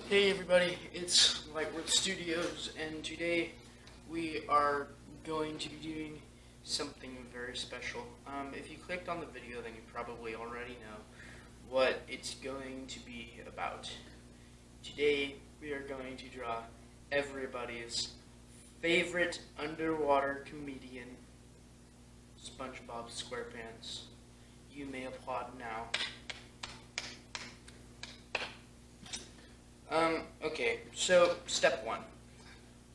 Hey everybody, it's Lightwork Studios, and today we are going to be doing something very special. If you clicked on the video, then you probably already know what it's going to be about. Today we are going to draw everybody's favorite underwater comedian, SpongeBob SquarePants. You may applaud now. Okay, so step one.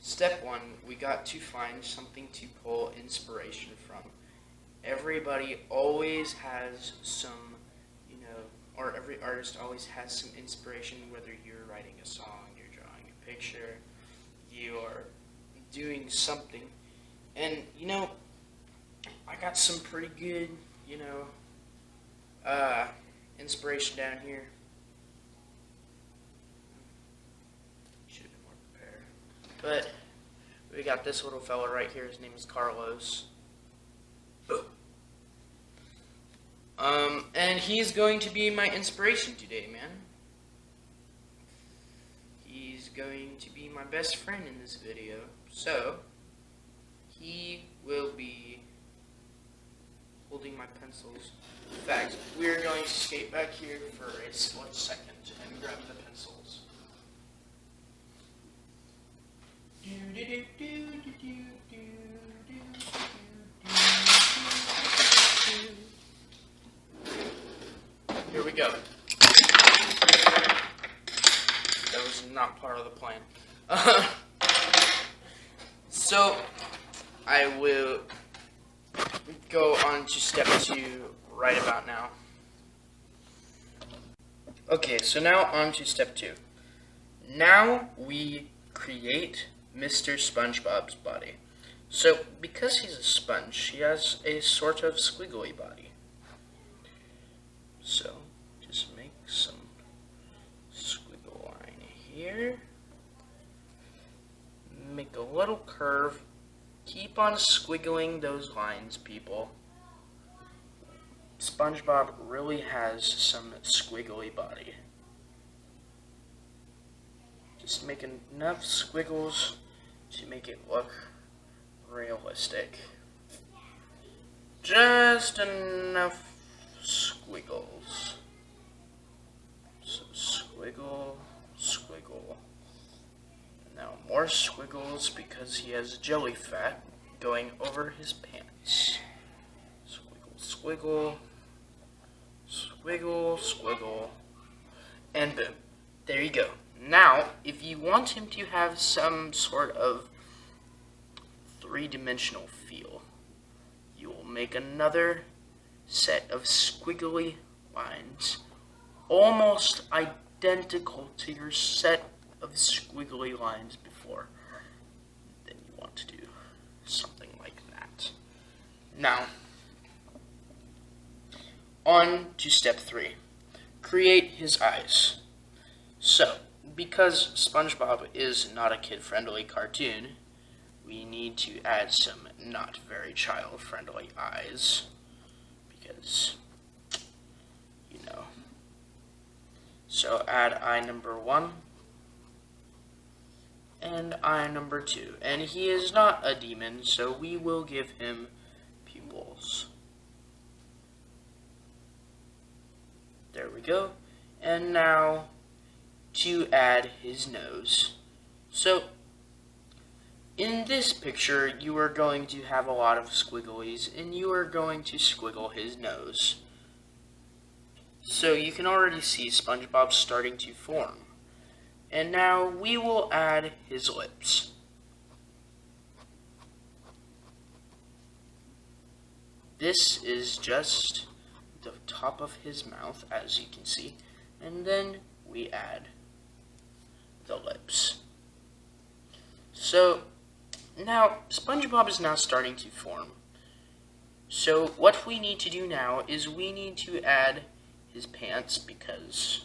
Step one, we got to find something to pull inspiration from. Everybody always has some, or every artist always has some inspiration, whether you're writing a song, you're drawing a picture, you're doing something. And, I got some pretty good, inspiration down here. But we got this little fella right here. His name is Carlos. And he's going to be my inspiration today, man. He's going to be my best friend in this video. So, he will be holding my pencils. In fact, we're going to skate back here for a split second and grab the pencils. Here we go. That was not part of the plan. So, I will go on to step 2 right about now. Okay, so now on to step 2. Now we create Mr. SpongeBob's body. So, because he's a sponge, he has a sort of squiggly body. So, just make some squiggle line here. Make a little curve. Keep on squiggling those lines, people. SpongeBob really has some squiggly body. Just make enough squiggles to make it look realistic. Just enough squiggles. So squiggle, squiggle. Now more squiggles because he has jelly fat going over his pants. Squiggle, squiggle, squiggle, squiggle, and boom. There you go. Now, if you want him to have some sort of three-dimensional feel, you will make another set of squiggly lines, almost identical to your set of squiggly lines before. Then you want to do something like that. Now, on to step 3. Create his eyes. So, because SpongeBob is not a kid-friendly cartoon, we need to add some not very child-friendly eyes, because, So add eye number 1, and eye number 2. And he is not a demon, so we will give him pupils. There we go. And now, to add his nose. So, in this picture, you are going to have a lot of squigglies, and you are going to squiggle his nose. So you can already see SpongeBob starting to form. And now we will add his lips. This is just the top of his mouth, as you can see, and then we add the lips. So, now, SpongeBob is now starting to form. So, what we need to do now is we need to add his pants, because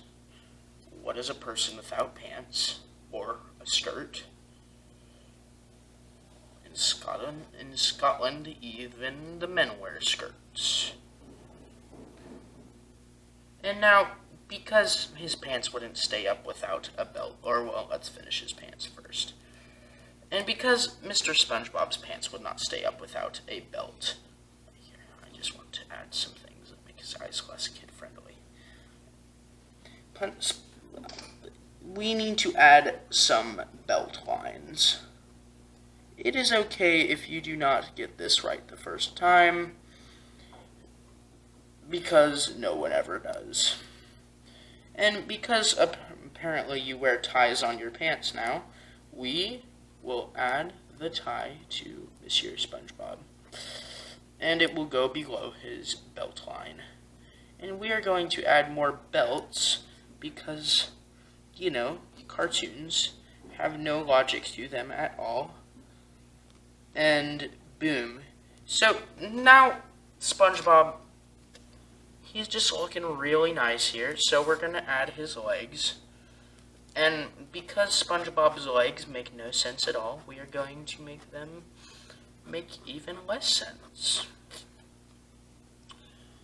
what is a person without pants, or a skirt? In Scotland, even the men wear skirts. And now, because his pants wouldn't stay up without a belt. Or, well, let's finish his pants first. And because Mr. SpongeBob's pants would not stay up without a belt. Here, I just want to add some things that make his eyes less kid-friendly. We need to add some belt lines. It is okay if you do not get this right the first time, because no one ever does. And because apparently you wear ties on your pants now, we will add the tie to Monsieur SpongeBob. And it will go below his belt line. And we are going to add more belts because, you know, cartoons have no logic to them at all. And boom. So now SpongeBob, he's just looking really nice here. So we're going to add his legs. And because SpongeBob's legs make no sense at all, we are going to make them make even less sense.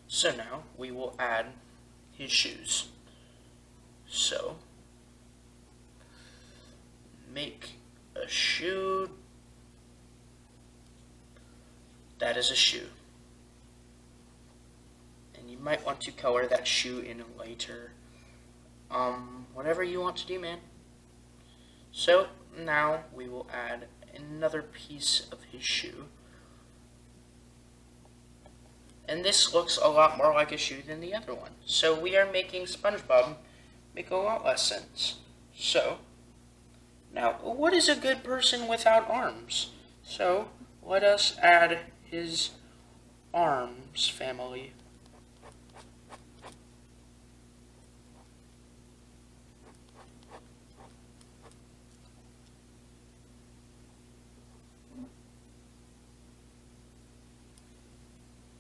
So now we will add his shoes. So, make a shoe. That is a shoe. And you might want to color that shoe in later. Whatever you want to do, man. So, now we will add another piece of his shoe. And this looks a lot more like a shoe than the other one. So we are making SpongeBob make a lot less sense. So, now, what is a good person without arms? So, let us add his arms family.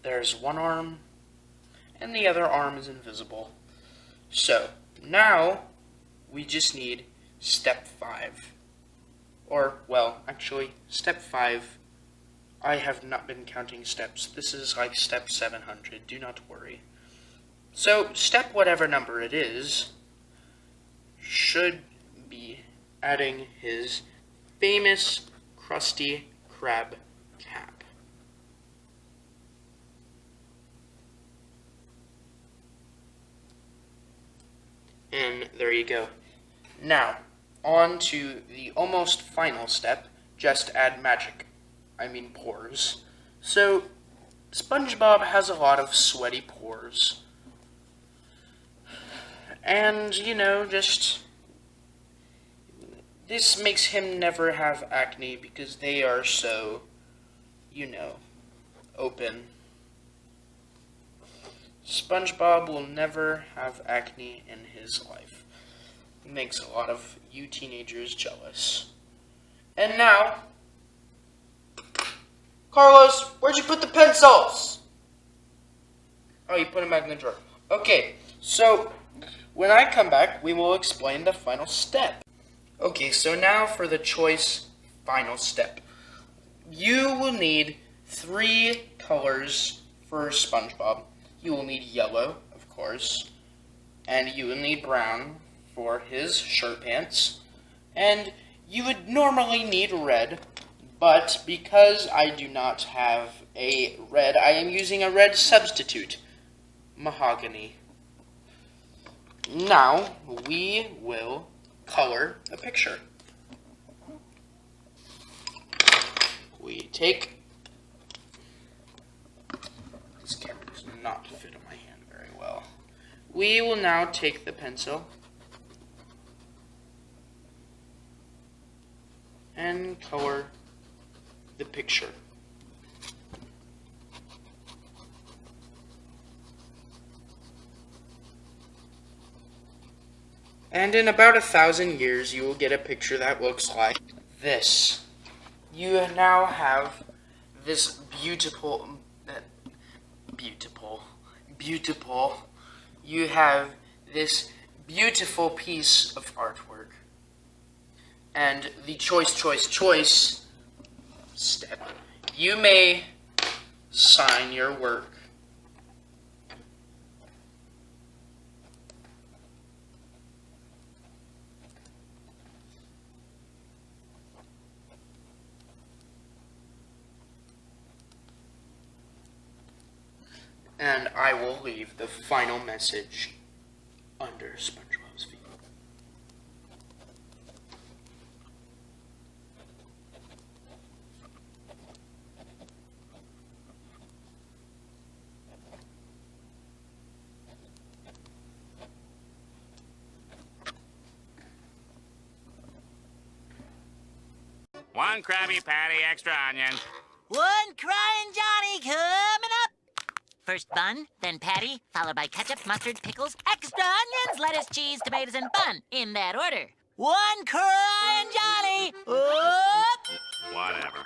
There's one arm, and the other arm is invisible. So, now, we just need step 5. Or, well, actually, step 5, I have not been counting steps. This is like step 700, do not worry. So, step whatever number it is, should be adding his famous Krusty Krab cap. And there you go. Now, on to the almost final step, just add magic. I mean pores. So, SpongeBob has a lot of sweaty pores. And, you know, just... this makes him never have acne because they are so, you know, open. SpongeBob will never have acne in his life. It makes a lot of you teenagers jealous. And now, Carlos, where'd you put the pencils? Oh, you put them back in the drawer. Okay, so when I come back, we will explain the final step. Okay, so now for the choice final step. You will need 3 colors for SpongeBob. You will need yellow, of course, and you will need brown for his shirt pants, and you would normally need red, but because I do not have a red, I am using a red substitute, mahogany. Now, we will color a picture. We take... this camera does not fit on my hand very well. We will now take the pencil and color the picture. And in about 1,000 years, you will get a picture that looks like this. You now have this beautiful, you have this beautiful piece of artwork. And the choice step. You may sign your work. and I will leave the final message under SpongeBob's feet. One Krabby Patty, extra onion. One Crying Johnny coming up. First bun, then patty, followed by ketchup, mustard, pickles, extra onions, lettuce, cheese, tomatoes, and bun. In that order. One Crying Johnny. Up! Whatever.